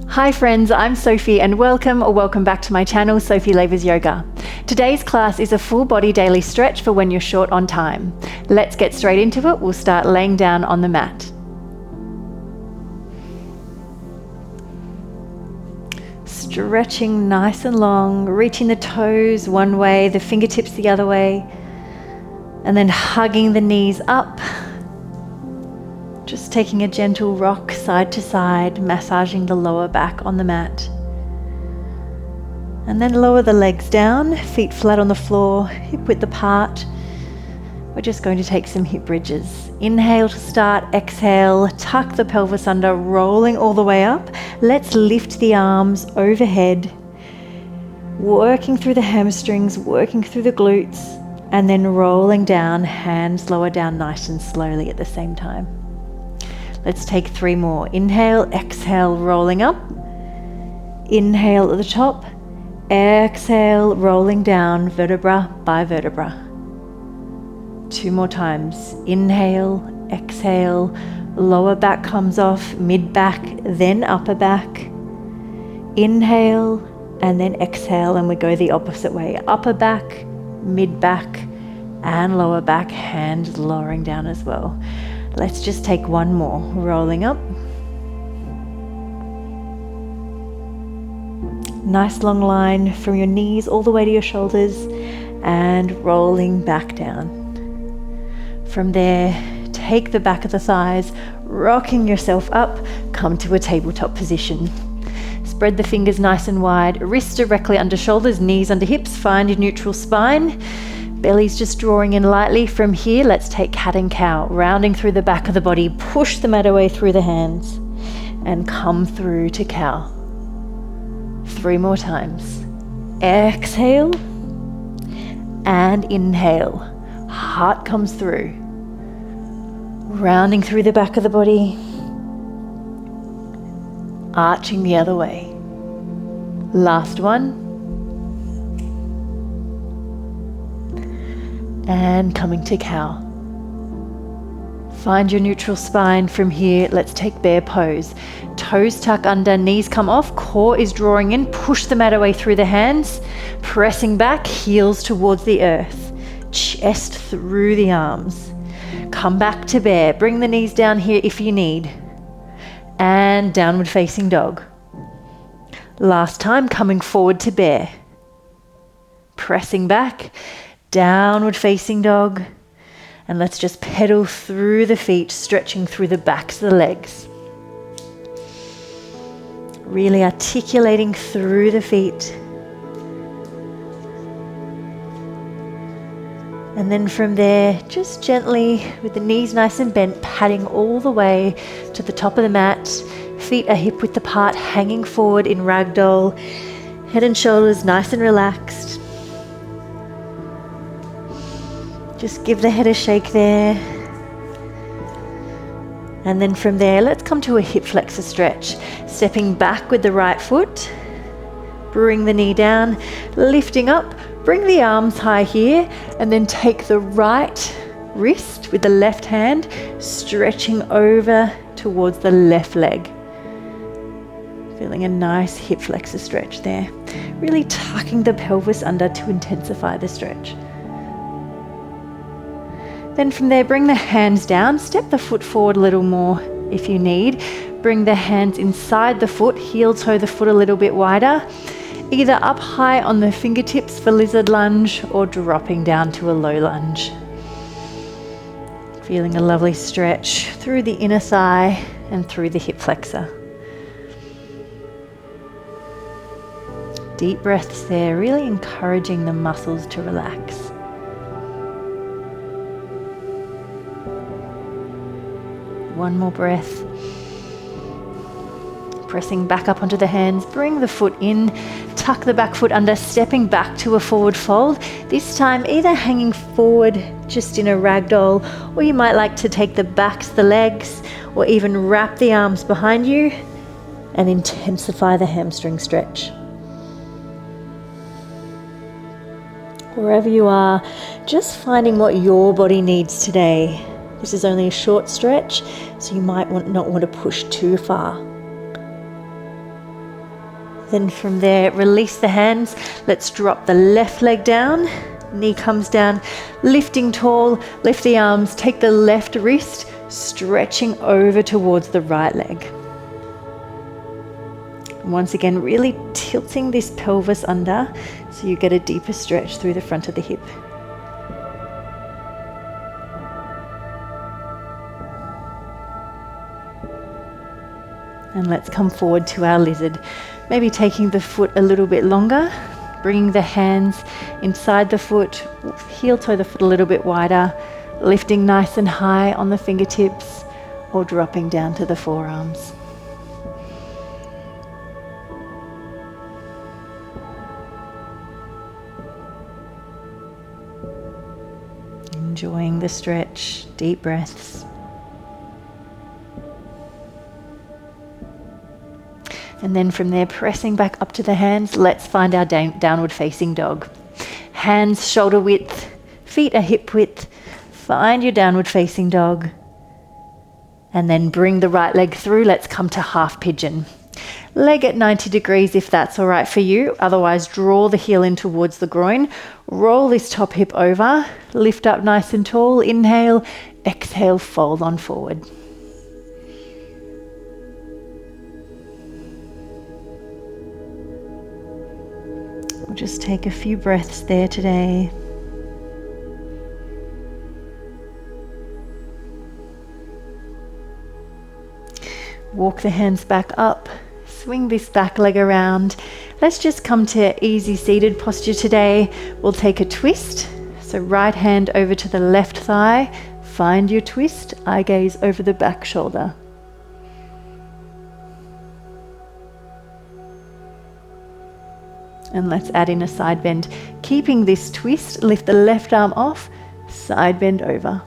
Hi friends, I'm Sophie and welcome back to my channel, Sophie Lavers Yoga. Today's class is a full body daily stretch for when you're short on time. Let's get straight into it. We'll start laying down on the mat. Stretching nice and long, reaching the toes one way, the fingertips the other way, and then hugging the knees up. Just taking a gentle rock side to side, massaging the lower back on the mat. And then lower the legs down, feet flat on the floor, hip width apart. We're just going to take some hip bridges. Inhale to start, exhale, tuck the pelvis under, rolling all the way up. Let's lift the arms overhead, working through the hamstrings, working through the glutes, and then rolling down, hands lower down nice and slowly at the same time. Let's take 3 more. Inhale, exhale, rolling up. Inhale at the top. Exhale, rolling down vertebra by vertebra. 2 more times. Inhale, exhale, lower back comes off, mid back, then upper back. Inhale, and then exhale, and we go the opposite way. Upper back, mid back, and lower back, hands lowering down as well. Let's just take 1 more. Rolling up. Nice long line from your knees all the way to your shoulders and rolling back down. From there, take the back of the thighs, rocking yourself up, come to a tabletop position. Spread the fingers nice and wide, wrists directly under shoulders, knees under hips, find your neutral spine. Belly's just drawing in lightly. From here, let's take cat and cow, rounding through the back of the body, push the mat away through the hands, and come through to cow. 3 more times. Exhale, and inhale. Heart comes through. Rounding through the back of the body, arching the other way. Last one. And coming to cow. Find your neutral spine. From here, let's take bear pose. Toes tuck under, knees come off, core is drawing in, push the mat away through the hands, pressing back, heels towards the earth, chest through the arms. Come back to bear, bring the knees down here if you need, and downward facing dog. Last time, coming forward to bear, pressing back, downward facing dog, and let's just pedal through the feet, stretching through the backs of the legs. Really articulating through the feet. And then from there, just gently, with the knees nice and bent, padding all the way to the top of the mat. Feet are hip width apart, hanging forward in ragdoll. Head and shoulders nice and relaxed. Just give the head a shake there. And then from there, let's come to a hip flexor stretch. Stepping back with the right foot. Bring the knee down, lifting up. Bring the arms high here, and then take the right wrist with the left hand, stretching over towards the left leg. Feeling a nice hip flexor stretch there. Really tucking the pelvis under to intensify the stretch. Then from there, bring the hands down, step the foot forward a little more if you need. Bring the hands inside the foot, heel toe the foot a little bit wider, either up high on the fingertips for lizard lunge or dropping down to a low lunge. Feeling a lovely stretch through the inner thigh and through the hip flexor. Deep breaths there, really encouraging the muscles to relax. One more breath. Pressing back up onto the hands, bring the foot in, tuck the back foot under, stepping back to a forward fold. This time either hanging forward just in a ragdoll, or you might like to take the backs of the legs, or even wrap the arms behind you and intensify the hamstring stretch. Wherever you are, just finding what your body needs today. This is only a short stretch, so you might not want to push too far. Then from there, release the hands. Let's drop the left leg down. Knee comes down, lifting tall, lift the arms, take the left wrist, stretching over towards the right leg. Once again, really tilting this pelvis under so you get a deeper stretch through the front of the hip. And let's come forward to our lizard. Maybe taking the foot a little bit longer, bringing the hands inside the foot, heel toe the foot a little bit wider, lifting nice and high on the fingertips or dropping down to the forearms. Enjoying the stretch, deep breaths. And then from there, pressing back up to the hands, let's find our downward facing dog. Hands shoulder width, feet are hip width. Find your downward facing dog. And then bring the right leg through. Let's come to half pigeon. Leg at 90 degrees if that's all right for you. Otherwise, draw the heel in towards the groin. Roll this top hip over. Lift up nice and tall. Inhale, exhale, fold on forward. We'll just take a few breaths there today. Walk the hands back up. Swing this back leg around. Let's just come to easy seated posture today. We'll take a twist. So right hand over to the left thigh. Find your twist. Eye gaze over the back shoulder. And let's add in a side bend. Keeping this twist, lift the left arm off, side bend over.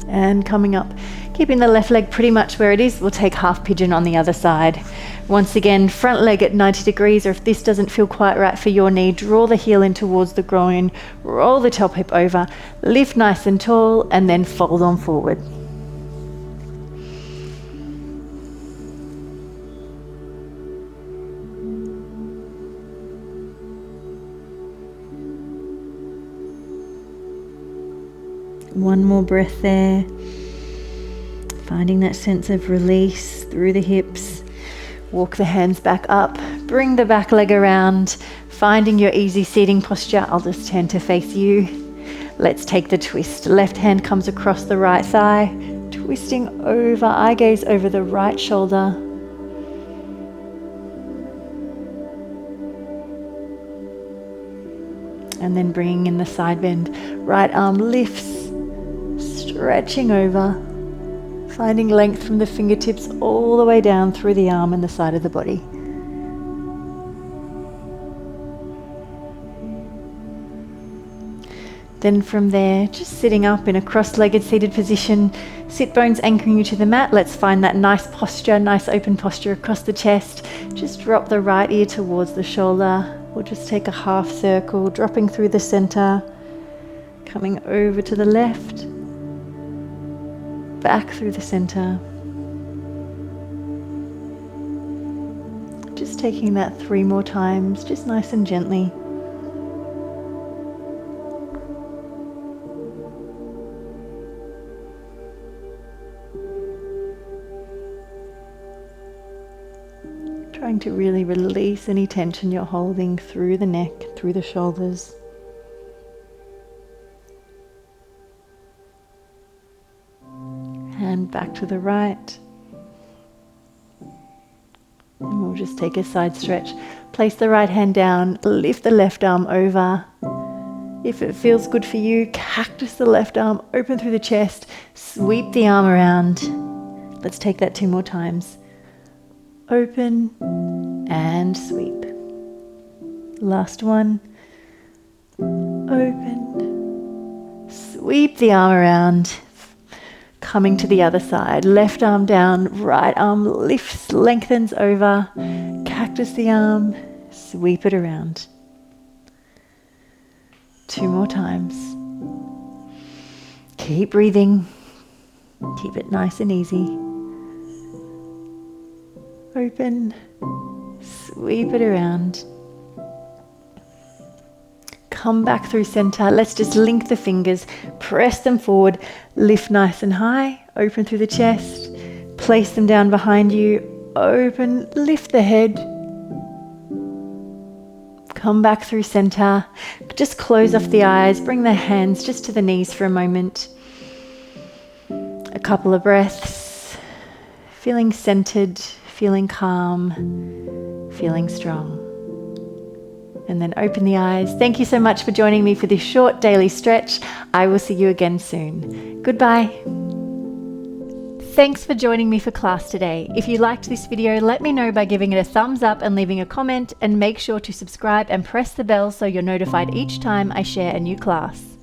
And coming up, keeping the left leg pretty much where it is, we'll take half pigeon on the other side. Once again, front leg at 90 degrees, or if this doesn't feel quite right for your knee, draw the heel in towards the groin, roll the top hip over, lift nice and tall, and then fold on forward. One more breath there. Finding that sense of release through the hips. Walk the hands back up. Bring the back leg around. Finding your easy seating posture. I'll just turn to face you. Let's take the twist. Left hand comes across the right thigh. Twisting over, eye gaze over the right shoulder. And then bringing in the side bend. Right arm lifts. Stretching over, finding length from the fingertips all the way down through the arm and the side of the body. Then from there, just sitting up in a cross-legged seated position, sit bones anchoring you to the mat. Let's find that nice posture, nice open posture across the chest. Just drop the right ear towards the shoulder. We'll just take a half circle, dropping through the center, coming over to the left, back through the center. Just taking that 3 more times, just nice and gently. Trying to really release any tension you're holding through the neck, through the shoulders. Hand back to the right. And we'll just take a side stretch. Place the right hand down, lift the left arm over. If it feels good for you, cactus the left arm, open through the chest, sweep the arm around. Let's take that 2 more times. Open and sweep. Last one. Open. Sweep the arm around. Coming to the other side, left arm down, right arm lifts, lengthens over, cactus the arm, sweep it around. 2 more times. Keep breathing. Keep it nice and easy. Open. Sweep it around. Come back through center. Let's just link the fingers. Press them forward. Lift nice and high. Open through the chest. Place them down behind you. Open. Lift the head. Come back through center. Just close off the eyes. Bring the hands just to the knees for a moment. A couple of breaths. Feeling centered, feeling calm, feeling strong. And then open the eyes. Thank you so much for joining me for this short daily stretch. I will see you again soon. Goodbye. Thanks for joining me for class today. If you liked this video, let me know by giving it a thumbs up and leaving a comment, and make sure to subscribe and press the bell so you're notified each time I share a new class.